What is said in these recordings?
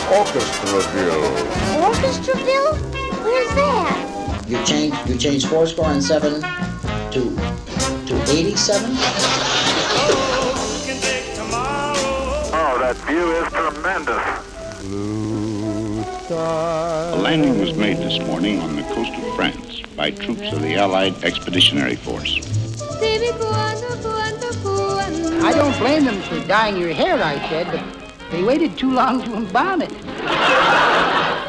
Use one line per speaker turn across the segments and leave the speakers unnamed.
Orchestraville.
Orchestraville? Where's that?
You change four score and 7 to 87?
Oh, that view is tremendous.
Blue sky.
A landing was made this morning on the coast of France by troops of the Allied Expeditionary Force.
I don't blame them for dyeing your hair, I said, but they waited too long to embalm it.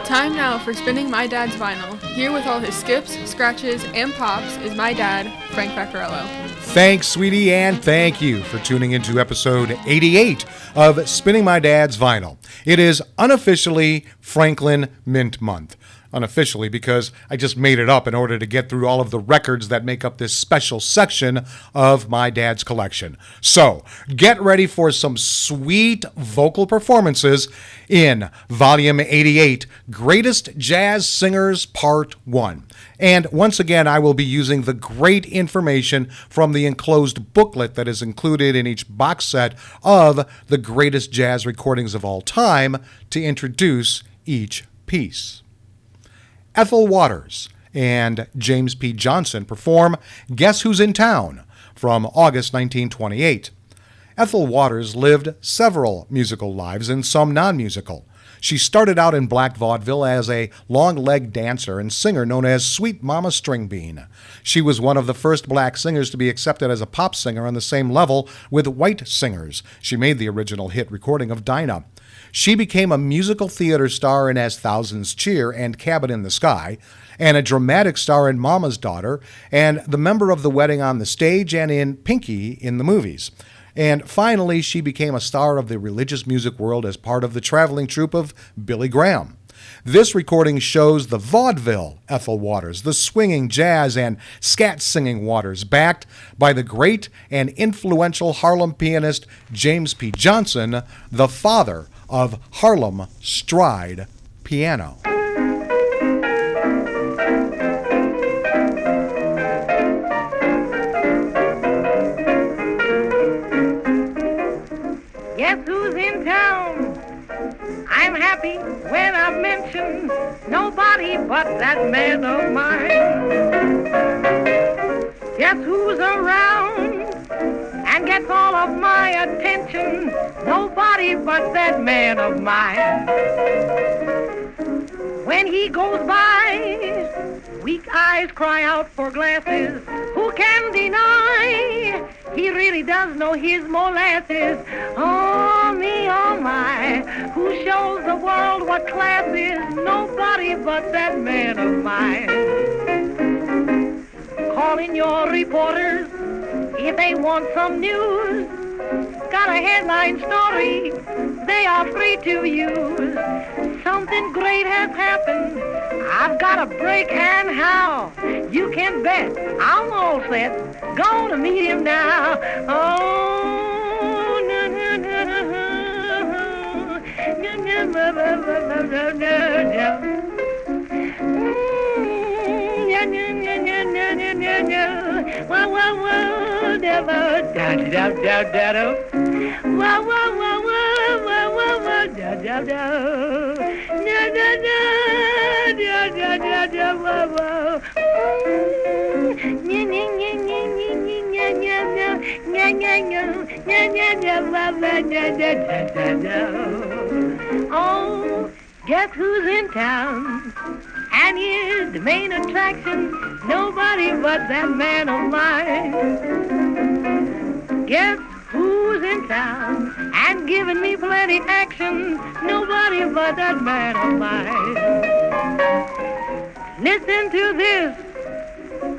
Time now for spinning my dad's vinyl. Here with all his skips, scratches, and pops is my dad, Frank Vaccarello.
Thanks, sweetie, and thank you for tuning into episode 88 of Spinning My Dad's Vinyl. It is unofficially Franklin Mint Month. Unofficially because I just made it up in order to get through all of the records that make up this special section of my dad's collection. So, get ready for some sweet vocal performances in Volume 88, Greatest Jazz Singers Part 1. And once again, I will be using the great information from the enclosed booklet that is included in each box set of the greatest jazz recordings of all time to introduce each piece. Ethel Waters and James P. Johnson perform Guess Who's in Town from August 1928. Ethel Waters lived several musical lives and some non-musical. She started out in black vaudeville as a long-legged dancer and singer known as Sweet Mama Stringbean. She was one of the first black singers to be accepted as a pop singer on the same level with white singers. She made the original hit recording of Dinah. She became a musical theater star in As Thousands Cheer and Cabin in the Sky, and a dramatic star in Mama's Daughter, and the member of the Wedding on the Stage and in Pinky in the movies. And finally, she became a star of the religious music world as part of the traveling troupe of Billy Graham. This recording shows the vaudeville Ethel Waters, the swinging jazz and scat singing Waters, backed by the great and influential Harlem pianist James P. Johnson, the father of Harlem stride piano.
Guess who's in town? I'm happy when I mention nobody but that man of mine. Guess who's around and gets all of my attention? Nobody but that man of mine. When he goes by, weak eyes cry out for glasses. Who can deny he really does know his molasses? Oh, me, oh, my. Who shows the world what class is? Nobody but that man of mine. Call in your reporters if they want some news. Got a headline story they are free to use. Something great has happened. I've got a break, and how? You can bet I'm all set. Gonna meet him now. Oh, no, no, no, no, no, no, no, no, no, no. Whoa, whoa, whoa, da da da da da. Whoa, whoa, whoa, whoa, whoa, whoa, whoa, da da da. Da da da da da da da. Whoa, whoa. Nya nya nya nya nya nya nya nya nya nya nya nya nya whoa, whoa, da da da da. Oh, guess who's in town? And here's the main attraction, nobody but that man of mine. Guess who's in town and giving me plenty action, nobody but that man of mine. Listen to this,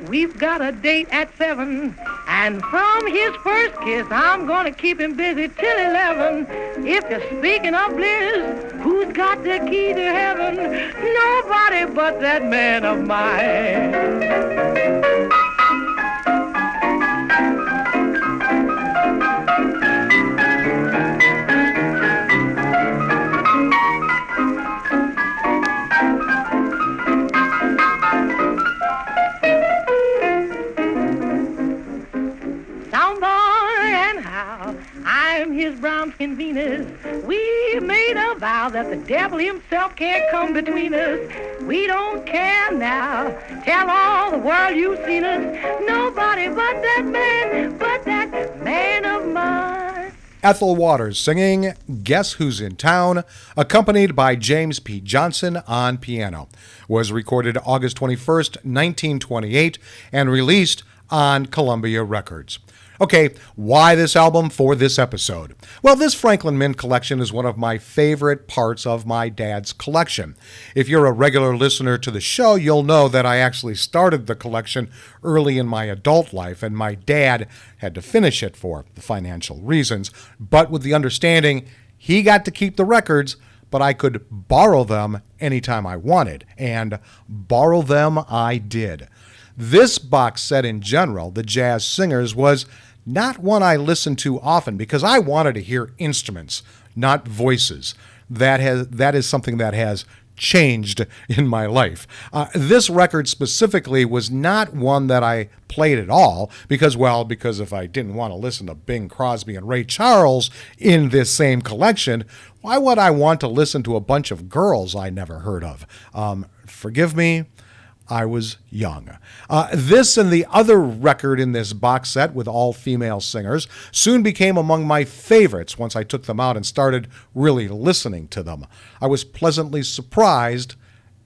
we've got a date at 7, and from his first kiss, I'm gonna keep him busy till 11. If you're speaking of bliss, who's got the key to heaven? Nobody but that man of mine. I'm his brown-skinned Venus. We made a vow that the devil himself can't come between us. We don't care now. Tell all the world you've seen us. Nobody but that man of mine.
Ethel Waters singing Guess Who's in Town, accompanied by James P. Johnson on piano. Was recorded August 21st, 1928, and released on Columbia Records. Okay, why this album for this episode? Well, this Franklin Mint collection is one of my favorite parts of my dad's collection. If you're a regular listener to the show, you'll know that I actually started the collection early in my adult life, and my dad had to finish it for the financial reasons, but with the understanding he got to keep the records, but I could borrow them anytime I wanted, and borrow them I did. This box set in general, The Jazz Singers, was not one I listened to often because I wanted to hear instruments, not voices. That is something that has changed in my life. This record specifically was not one that I played at all because if I didn't want to listen to Bing Crosby and Ray Charles in this same collection, why would I want to listen to a bunch of girls I never heard of? Forgive me, I was young. This and the other record in this box set with all female singers soon became among my favorites once I took them out and started really listening to them. I was pleasantly surprised,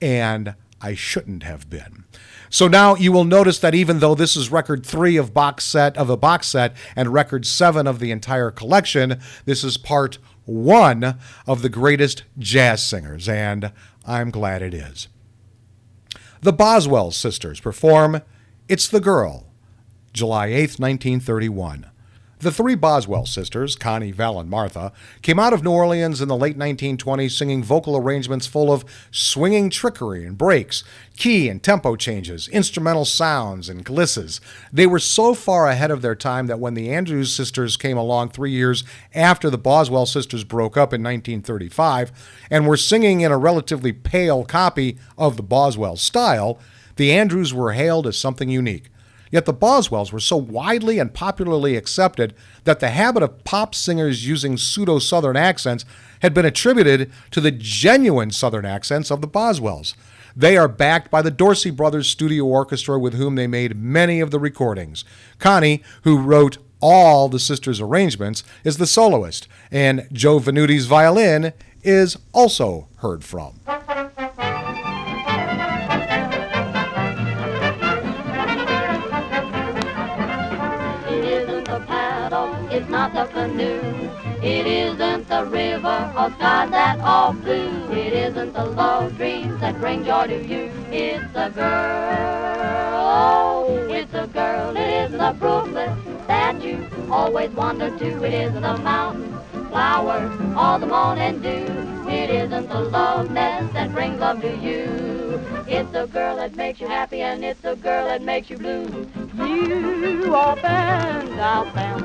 and I shouldn't have been. So now you will notice that even though this is record 3 of a box set and record 7 of the entire collection, this is part 1 of the greatest jazz singers, and I'm glad it is. The Boswell sisters perform It's the Girl, July 8, 1931. The three Boswell sisters, Connie, Val, and Martha, came out of New Orleans in the late 1920s singing vocal arrangements full of swinging trickery and breaks, key and tempo changes, instrumental sounds, and glisses. They were so far ahead of their time that when the Andrews sisters came along 3 years after the Boswell sisters broke up in 1935 and were singing in a relatively pale copy of the Boswell style, the Andrews were hailed as something unique. Yet the Boswells were so widely and popularly accepted that the habit of pop singers using pseudo-Southern accents had been attributed to the genuine Southern accents of the Boswells. They are backed by the Dorsey Brothers Studio Orchestra, with whom they made many of the recordings. Connie, who wrote all the sisters' arrangements, is the soloist, and Joe Venuti's violin is also heard from.
It's not the canoe, it isn't the river or sky that are blue, it isn't the love dreams that bring joy to you. It's a girl, oh, it's a girl, it isn't the brooklet that you always wander to, it isn't the mountain flowers or the morning dew, it isn't the love nest that brings love to you. It's a girl that makes you happy and it's a girl that makes you blue. You up and out them,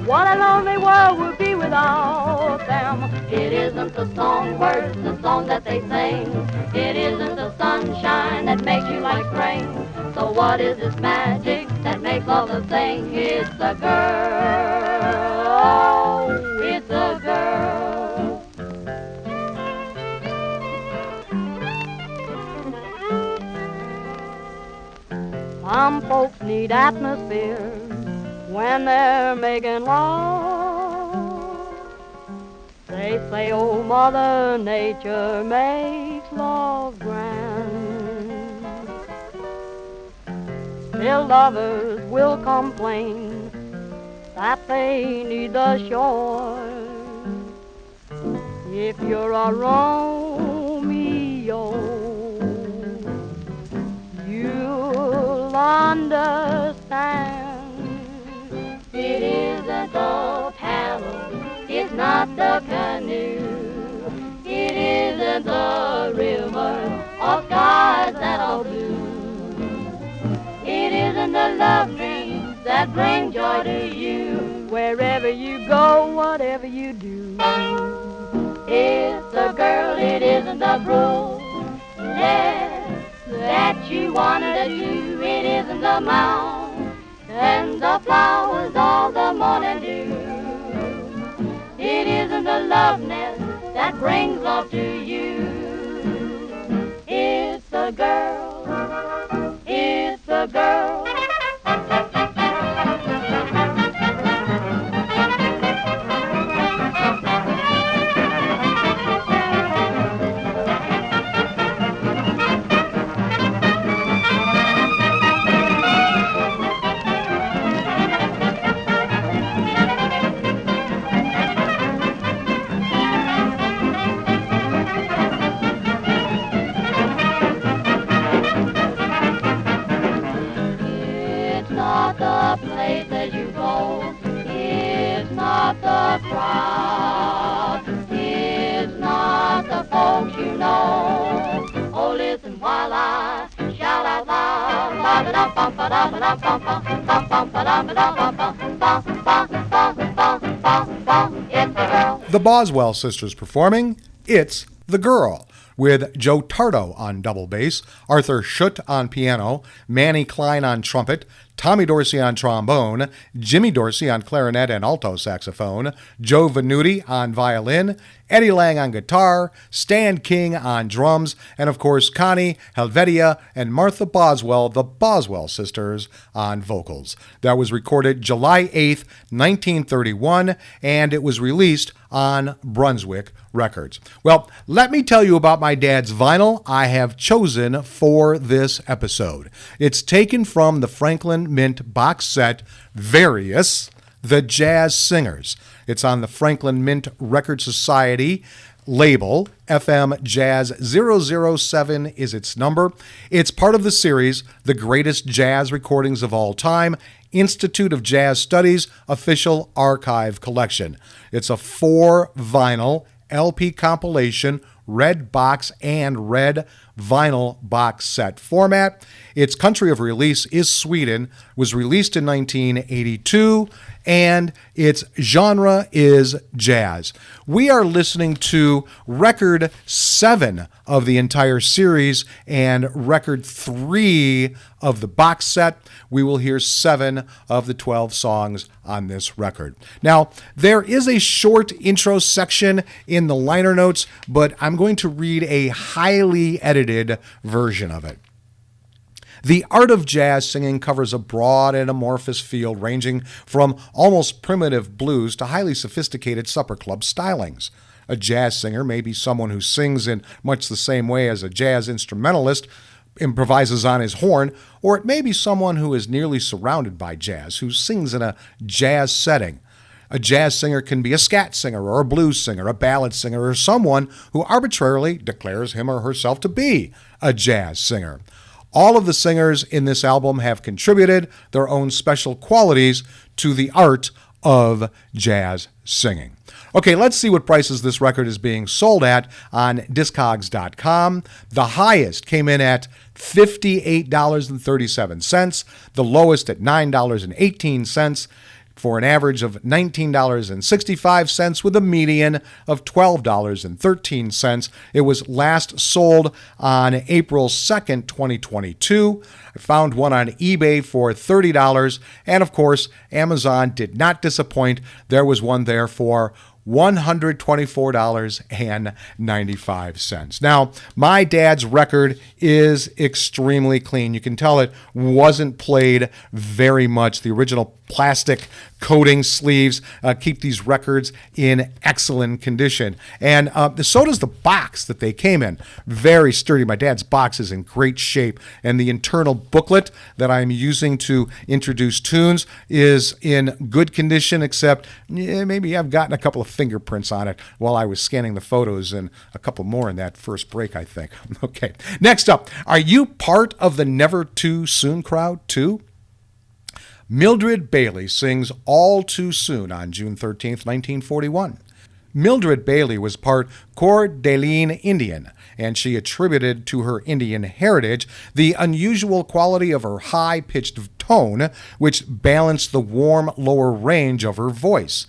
what a lonely world would be without them. It isn't the song words, the song that they sing, it isn't the sunshine that makes you like rain. So what is this magic that makes love the thing? It's a girl, oh, it's a girl. Some folks need atmosphere when they're making love. They say, oh, Mother Nature makes love grand. Still lovers will complain that they need the shore. If you're a Romeo, you'll understand. It isn't the paddle, it's not the canoe, it isn't the river or skies that are blue, it isn't the love dreams that bring joy to you. Wherever you go, whatever you do, it's a girl, it isn't the brunette that you wanted to do, it isn't the mound and the flowers all the morning dew. love nest that brings love to you. It's a girl, it's a girl. Places you go, it's not the crowd, it's not the folks you know. Oh, listen while I shout out loud. It's the girl.
The Boswell sisters performing It's the Girl, with Joe Tardo on double bass, Arthur Schutt on piano, Manny Klein on trumpet, Tommy Dorsey on trombone, Jimmy Dorsey on clarinet and alto saxophone, Joe Venuti on violin, Eddie Lang on guitar, Stan King on drums, and of course Connie, Helvetia, and Martha Boswell, the Boswell sisters, on vocals. That was recorded July 8th, 1931, and it was released on Brunswick Records. Well, let me tell you about my dad's vinyl I have chosen for this episode. It's taken from the Franklin Mint box set, Various, The Jazz Singers. It's on the Franklin Mint Record Society label. FM Jazz 007 is its number. It's part of the series, The Greatest Jazz Recordings of All Time, Institute of Jazz Studies Official Archive Collection. It's a 4-vinyl LP compilation, red box and red vinyl box set format. Its country of release is Sweden, was released in 1982, and its genre is jazz. We are listening to record 7 of the entire series and record 3 of the box set. We will hear 7 of the 12 songs on this record. Now, there is a short intro section in the liner notes, but I'm going to read a highly edited version of it. The art of jazz singing covers a broad and amorphous field ranging from almost primitive blues to highly sophisticated supper club stylings. A jazz singer may be someone who sings in much the same way as a jazz instrumentalist improvises on his horn, or it may be someone who is nearly surrounded by jazz, who sings in a jazz setting. A jazz singer can be a scat singer or a blues singer, a ballad singer, or someone who arbitrarily declares him or herself to be a jazz singer. All of the singers in this album have contributed their own special qualities to the art of jazz singing. Okay, let's see what prices this record is being sold at on Discogs.com. The highest came in at $58.37, the lowest at $9.18, for an average of $19.65 with a median of $12.13. It was last sold on April 2nd, 2022. I found one on eBay for $30, and of course, Amazon did not disappoint. There was one there for $124.95. Now, my dad's record is extremely clean. You can tell it wasn't played very much. The original plastic coating sleeves keep these records in excellent condition. And so does the box that they came in. Very sturdy. My dad's box is in great shape. And the internal booklet that I'm using to introduce tunes is in good condition, except maybe I've gotten a couple of fingerprints on it while I was scanning the photos, and a couple more in that first break, I think. Okay. Next up, are you part of the Never Too Soon crowd too? Mildred Bailey sings All Too Soon on June 13th, 1941. Mildred Bailey was part Coeur d'Alene Indian, and she attributed to her Indian heritage the unusual quality of her high-pitched tone, which balanced the warm lower range of her voice.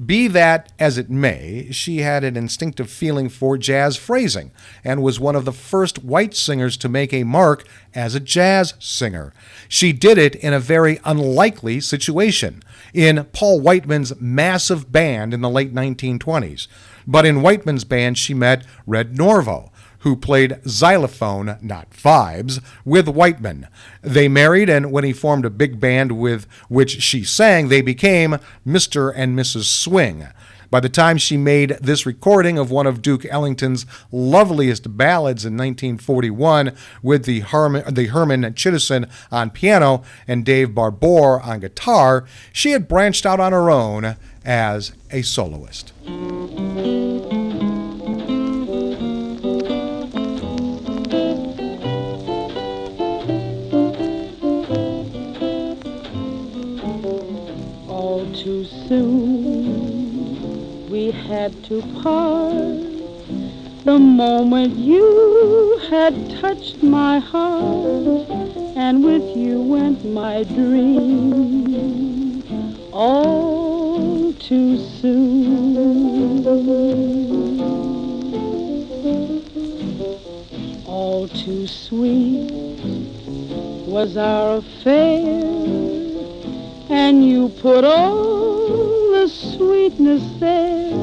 Be that as it may, she had an instinctive feeling for jazz phrasing and was one of the first white singers to make a mark as a jazz singer. She did it in a very unlikely situation, in Paul Whiteman's massive band in the late 1920s. But in Whiteman's band, she met Red Norvo, who played xylophone, not vibes, with Whiteman. They married, and when he formed a big band with which she sang, they became Mr. and Mrs. Swing. By the time she made this recording of one of Duke Ellington's loveliest ballads in 1941 with the Herman Chittison on piano and Dave Barbour on guitar, she had branched out on her own as a soloist.
All too soon we had to part. The moment you had touched my heart, and with you went my dream. All too soon. All too sweet was our affair, and you put all the sweetness there.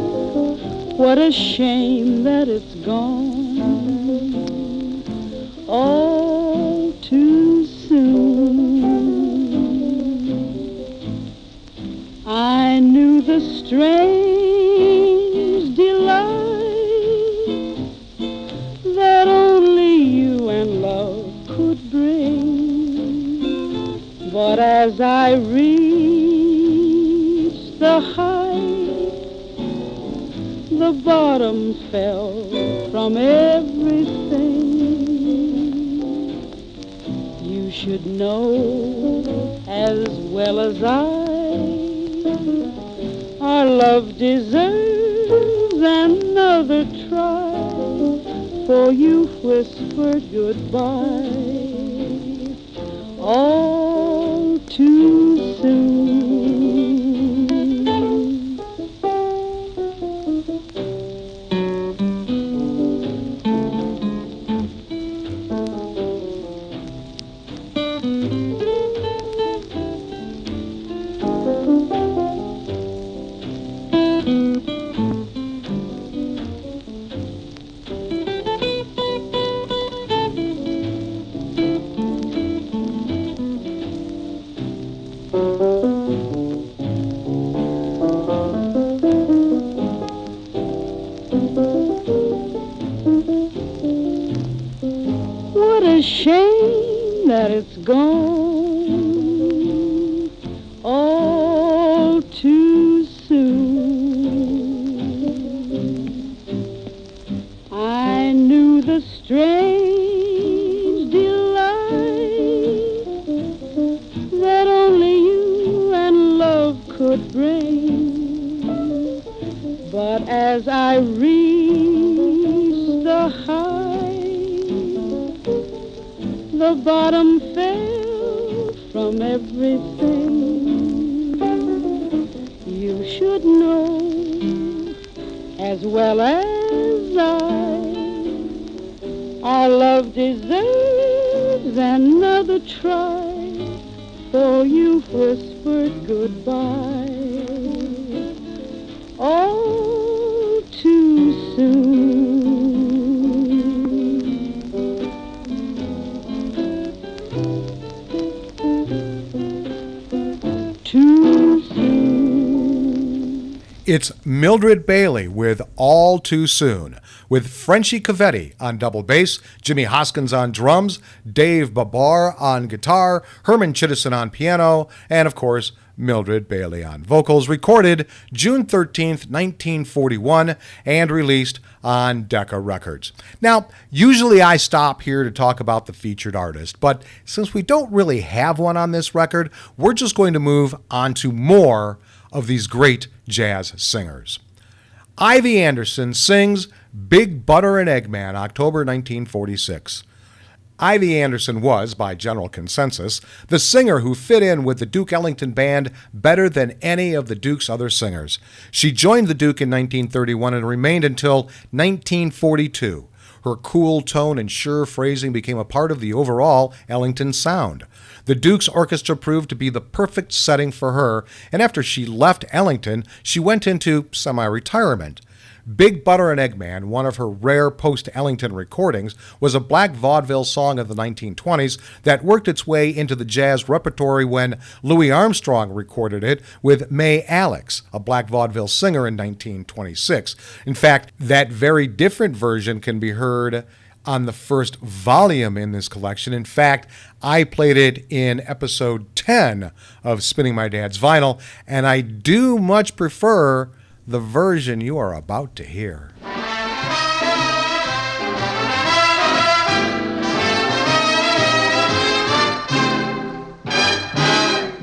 What a shame that it's gone all too soon. I knew the strange delight that only you and love could bring, but as I reached the height, the bottom fell from everything. You should know as well as our love deserves another try, for you whispered goodbye all too soon. What a shame that it's gone all too soon. I knew the strange delight that only you and love could bring, but as I reached the height, the bottom fell from everything. You should know as well as our love deserves another try, for you whispered goodbye all too soon.
It's Mildred Bailey with All Too Soon, with Frenchie Cavetti on double bass, Jimmy Hoskins on drums, Dave Babar on guitar, Herman Chittison on piano, and of course, Mildred Bailey on vocals, recorded June 13th, 1941, and released on Decca Records. Now, usually I stop here to talk about the featured artist, but since we don't really have one on this record, we're just going to move on to more of these great jazz singers. Ivy Anderson sings Big Butter and Eggman, October 1946. Ivy Anderson was, by general consensus, the singer who fit in with the Duke Ellington Band better than any of the Duke's other singers. She joined the Duke in 1931 and remained until 1942. Her cool tone and sure phrasing became a part of the overall Ellington sound. The Duke's orchestra proved to be the perfect setting for her, and after she left Ellington, she went into semi-retirement. Big Butter and Eggman, one of her rare post-Ellington recordings, was a black vaudeville song of the 1920s that worked its way into the jazz repertory when Louis Armstrong recorded it with Mae Alex, a black vaudeville singer, in 1926. In fact, that very different version can be heard on the first volume in this collection. In fact, I played it in episode 10 of Spinning My Dad's Vinyl, and I do much prefer the version you are about to hear.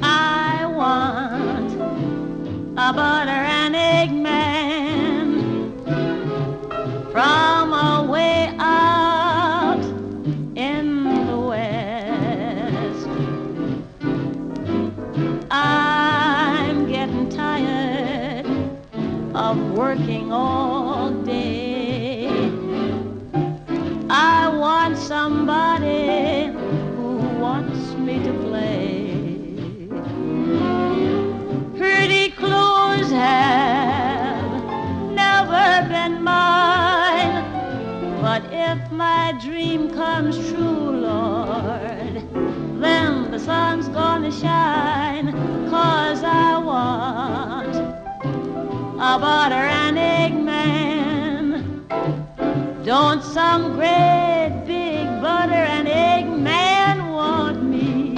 I want a butter and egg man from away out in the west. I'm getting tired of working all day. I want somebody who wants me to play. Pretty clothes have never been mine, but if my dream comes true, Lord, then the sun's gonna shine, 'cause I want a butter and egg man. Don't some great big butter and egg man want me?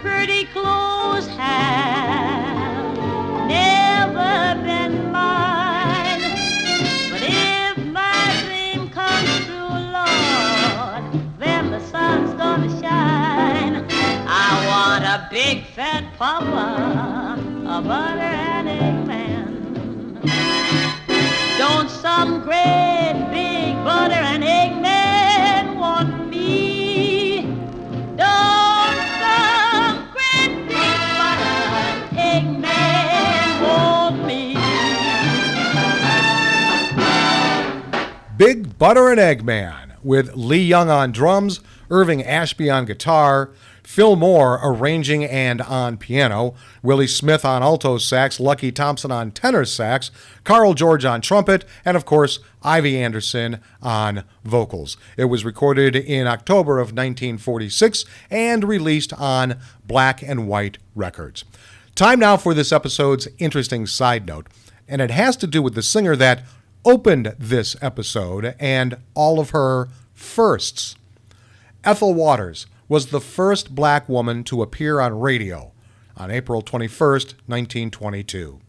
Pretty clothes have never been mine, but if my dream comes true, Lord, then the sun's gonna shine. I want a big fat papa, a butter and egg man. Don't some great big butter and egg man want me? Don't some great big butter and egg man want me?
Big Butter and Egg Man, with Lee Young on drums, Irving Ashby on guitar, Phil Moore arranging and on piano, Willie Smith on alto sax, Lucky Thompson on tenor sax, Carl George on trumpet, and of course, Ivy Anderson on vocals. It was recorded in October of 1946 and released on Black and White Records. Time now for this episode's interesting side note, and it has to do with the singer that opened this episode and all of her firsts. Ethel Waters was the first black woman to appear on radio on April 21st, 1922.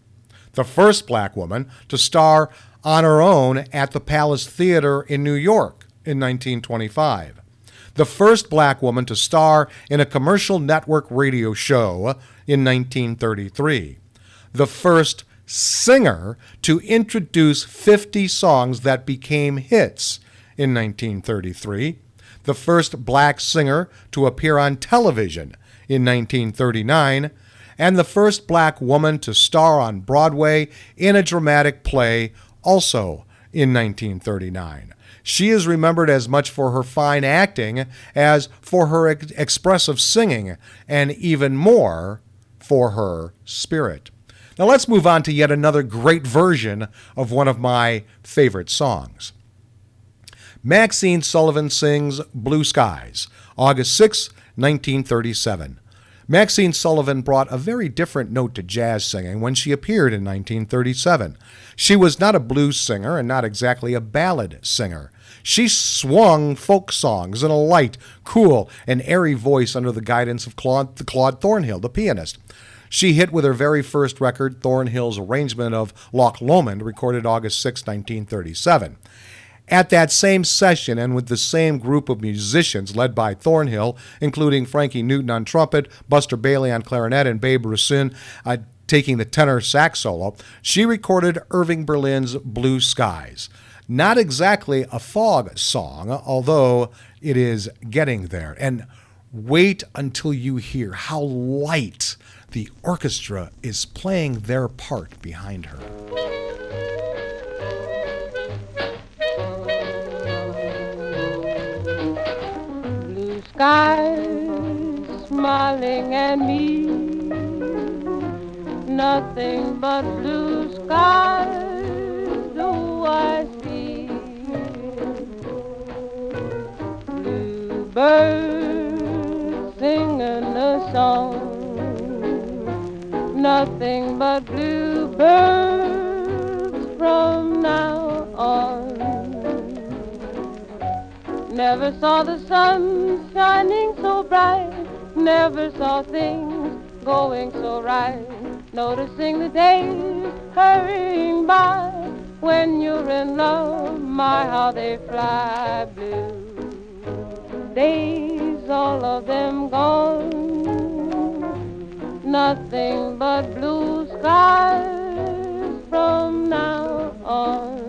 The first black woman to star on her own at the Palace Theater in New York in 1925. The first black woman to star in a commercial network radio show in 1933. The first singer to introduce 50 songs that became hits in 1933. The first black singer to appear on television in 1939, and the first black woman to star on Broadway in a dramatic play also in 1939. She is remembered as much for her fine acting as for her expressive singing, and even more for her spirit. Now let's move on to yet another great version of one of my favorite songs. Maxine Sullivan sings Blue Skies, August 6, 1937. Maxine Sullivan brought a very different note to jazz singing when she appeared in 1937. She was not a blues singer and not exactly a ballad singer. She swung folk songs in a light, cool, and airy voice under the guidance of Claude Thornhill, the pianist. She hit with her very first record, Thornhill's arrangement of Loch Lomond, recorded August 6, 1937. At that same session, and with the same group of musicians led by Thornhill, including Frankie Newton on trumpet, Buster Bailey on clarinet, and Babe Russin taking the tenor sax solo, she recorded Irving Berlin's Blue Skies. Not exactly a fog song, although it is getting there. And wait until you hear how light the orchestra is playing their part behind her.
Blue skies smiling at me, nothing but blue skies do I see. Bluebirds singing a song, nothing but bluebirds from now on. Never saw the sun shining so bright, never saw things going so right. Noticing the days hurrying by, when you're in love, my how they fly. Blue days, all of them gone, nothing but blue skies from now on.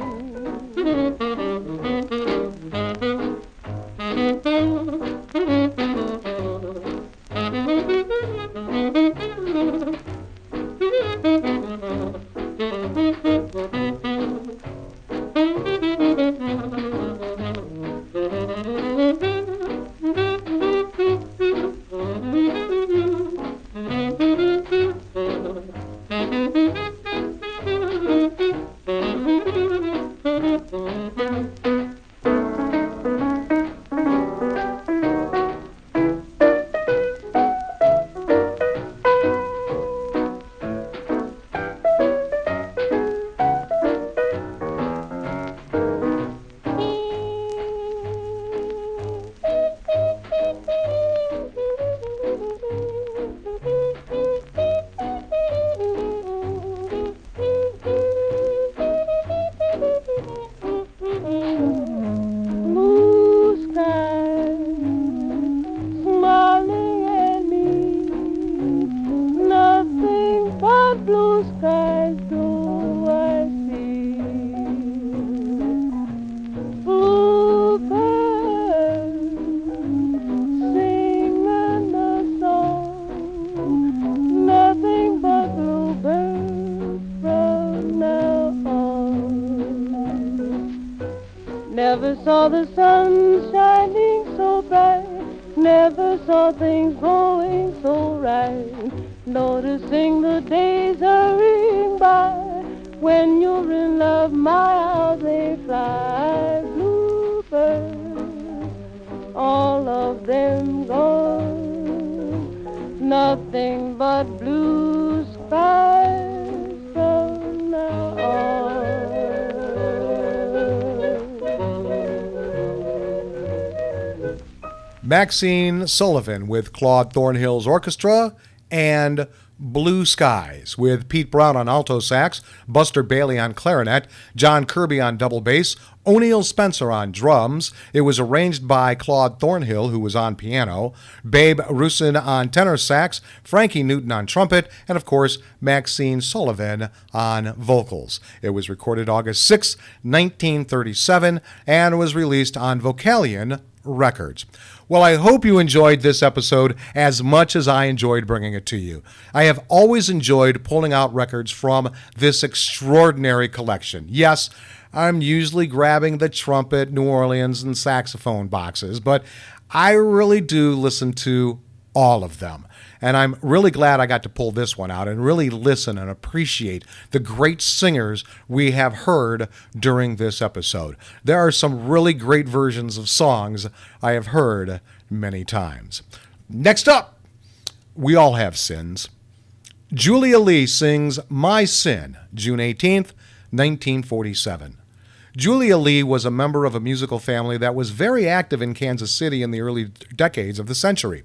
Never saw the sun shining so bright, never saw things going so right. Noticing the days hurrying by, when you're in love, my how they fly. Bluebirds, all of them gone, nothing but blue skies from now on.
Maxine Sullivan with Claude Thornhill's orchestra, and Blue Skies with Pete Brown on alto sax, Buster Bailey on clarinet, John Kirby on double bass, O'Neill Spencer on drums. It was arranged by Claude Thornhill, who was on piano, Babe Russin on tenor sax, Frankie Newton on trumpet, and of course, Maxine Sullivan on vocals. It was recorded August 6, 1937, and was released on Vocalion Records. Well, I hope you enjoyed this episode as much as I enjoyed bringing it to you. I have always enjoyed pulling out records from this extraordinary collection. Yes, I'm usually grabbing the trumpet, New Orleans, and saxophone boxes, but I really do listen to all of them. And I'm really glad I got to pull this one out and really listen and appreciate the great singers we have heard during this episode. There are some really great versions of songs I have heard many times. Next up, we all have sins. Julia Lee sings My Sin, June 18th, 1947. Julia Lee was a member of a musical family that was very active in Kansas City in the early decades of the century.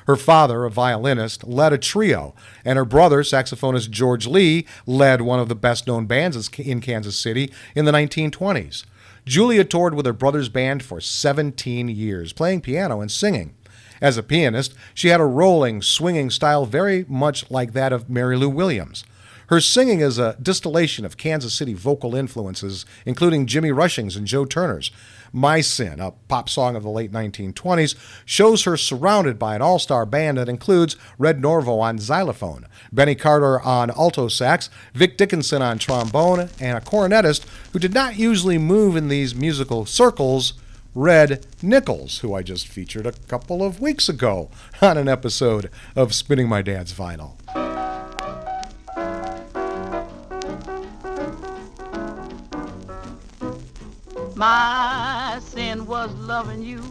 Her father, a violinist, led a trio, and her brother, saxophonist George Lee, led one of the best-known bands in Kansas City in the 1920s. Julia toured with her brother's band for 17 years, playing piano and singing. As a pianist, she had a rolling, swinging style very much like that of Mary Lou Williams. Her singing is a distillation of Kansas City vocal influences, including Jimmy Rushing's and Joe Turner's. My Sin, a pop song of the late 1920s, shows her surrounded by an all-star band that includes Red Norvo on xylophone, Benny Carter on alto sax, Vic Dickinson on trombone, and a cornetist who did not usually move in these musical circles, Red Nichols, who I just featured a couple of weeks ago on an episode of Spinning My Dad's Vinyl.
My sin was loving you,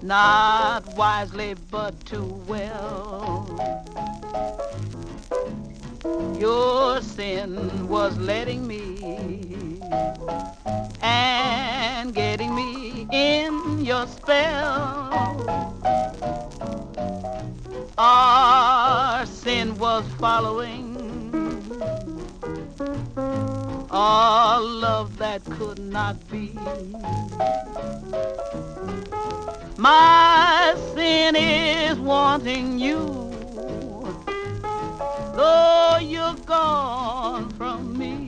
not wisely but too well. Your sin was letting me and getting me in your spell. Our sin was following a love that could not be. My sin is wanting you, though you're gone from me.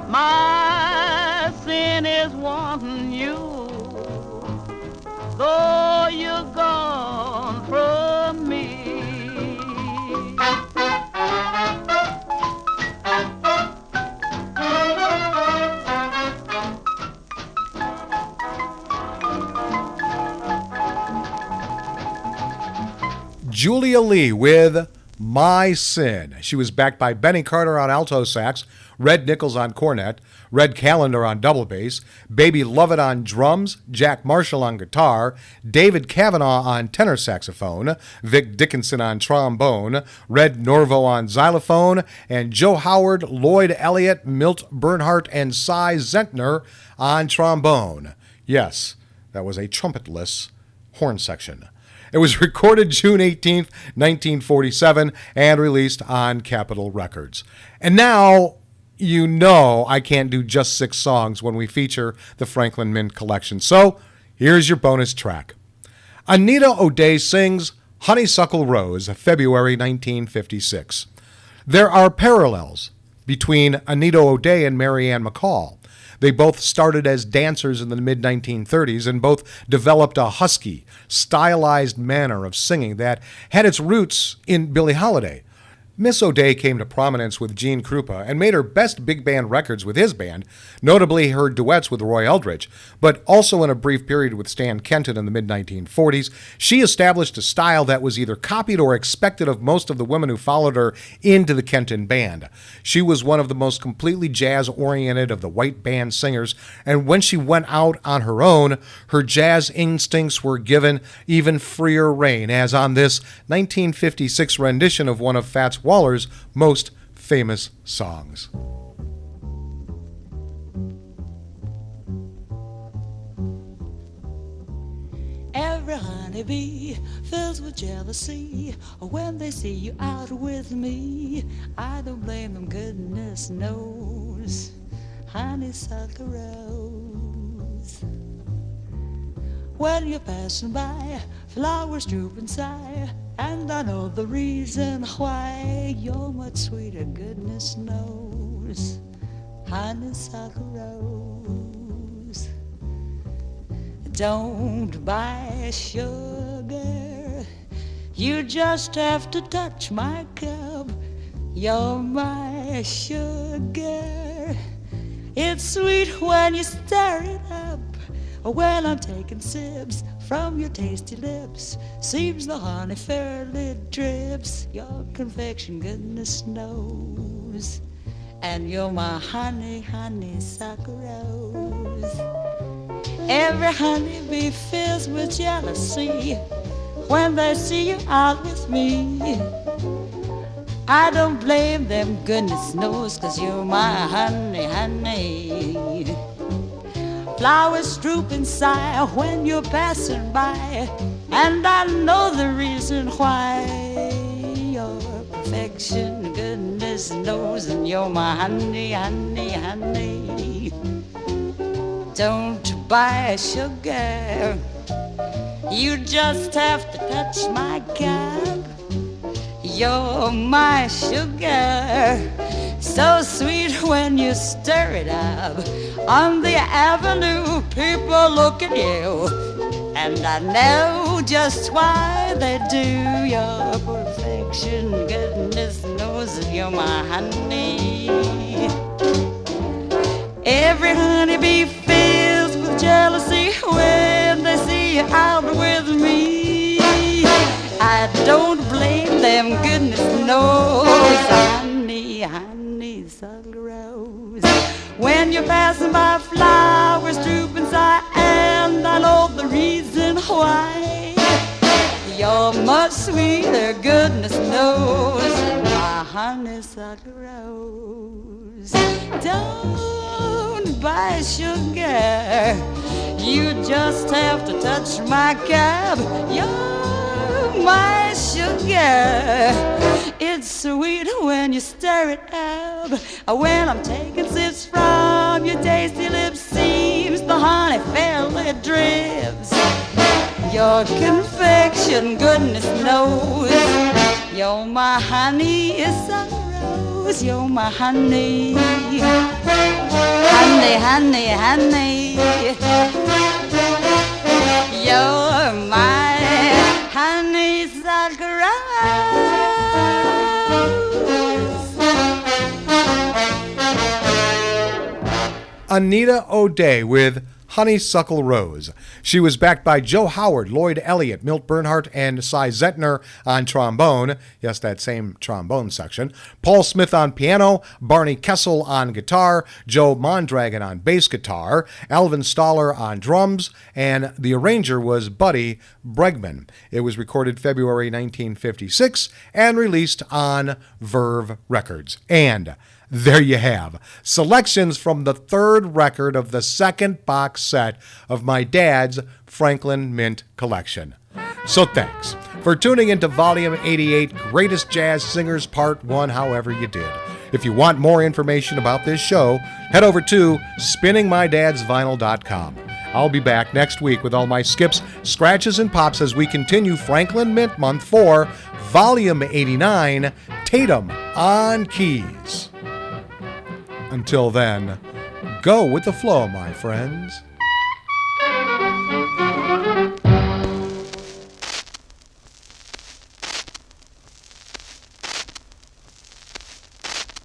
My sin is wanting you, though you're gone from me.
Julia Lee with My Sin. She was backed by Benny Carter on alto sax, Red Nichols on cornet, Red Callender on double bass, Baby Lovett on drums, Jack Marshall on guitar, David Cavanaugh on tenor saxophone, Vic Dickinson on trombone, Red Norvo on xylophone, and Joe Howard, Lloyd Elliott, Milt Bernhardt, and Cy Zentner on trombone. Yes, that was a trumpetless horn section. It was recorded June 18th, 1947, and released on Capitol Records. And now, you know I can't do just 6 songs when we feature the Franklin Mint Collection. So, here's your bonus track. Anita O'Day sings Honeysuckle Rose, February 1956. There are parallels between Anita O'Day and Mary Ann McCall. They both started as dancers in the mid-1930s and both developed a husky, stylized manner of singing that had its roots in Billie Holiday. Miss O'Day came to prominence with Gene Krupa and made her best big band records with his band, notably her duets with Roy Eldridge, but also in a brief period with Stan Kenton in the mid-1940s, she established a style that was either copied or expected of most of the women who followed her into the Kenton band. She was one of the most completely jazz-oriented of the white band singers, and when she went out on her own, her jazz instincts were given even freer rein, as on this 1956 rendition of one of Fats Waller's most famous songs.
Every honeybee fills with jealousy when they see you out with me. I don't blame them, goodness knows. Honeysuckle rose. When you're passing by, flowers droop and sigh, and I know the reason why. You're much sweeter, goodness knows. Honeysuckle rose. Don't buy sugar, you just have to touch my cup. You're my sugar. It's sweet when you stir it up. When I'm taking sips from your tasty lips, seems the honey fairly drips. Your confection, goodness knows. And you're my honey, honeysuckle rose. Every honeybee fills with jealousy when they see you out with me. I don't blame them, goodness knows, 'cause you're my honey, honey. Flowers droop and sigh when you're passing by, and I know the reason why. Your perfection, goodness knows, and you're my honey, honey, honey. Don't buy sugar, you just have to touch my cup. You're my sugar, so sweet when you stir it up. On the avenue, people look at you, and I know just why they do. Your perfection, goodness knows, you're my honey. Every honeybee fills with jealousy when they see you out with me. I don't blame them, goodness knows. Honey, honeysuckle rose. When you're passing by, flowers droop and sigh, and I know the reason why. You're much sweeter, goodness knows, my honeysuckle rose. Don't buy sugar, you just have to touch my cup. You're my sugar, it's sweet when you stir it up. When I'm taking sips from your tasty lips, seems the honey fairly drips. Your confection, goodness knows, you're my honeysuckle rose. You're my honey, honey, honey, honey. You're my honeysuckle rose.
Anita O'Day with Honeysuckle Rose. She was backed by Joe Howard, Lloyd Elliott, Milt Bernhardt, and Cy Zentner on trombone. Yes, that same trombone section. Paul Smith on piano, Barney Kessel on guitar, Joe Mondragon on bass guitar, Alvin Stoller on drums, and the arranger was Buddy Bregman. It was recorded February 1956 and released on Verve Records. And there you have selections from the third record of the second box set of my dad's Franklin Mint collection. So thanks for tuning into Volume 88, Greatest Jazz Singers Part 1, however you did. If you want more information about this show, head over to spinningmydadsvinyl.com. I'll be back next week with all my skips, scratches, and pops as we continue Franklin Mint Month 4, Volume 89, Tatum on Keys. Until then, go with the flow, my friends.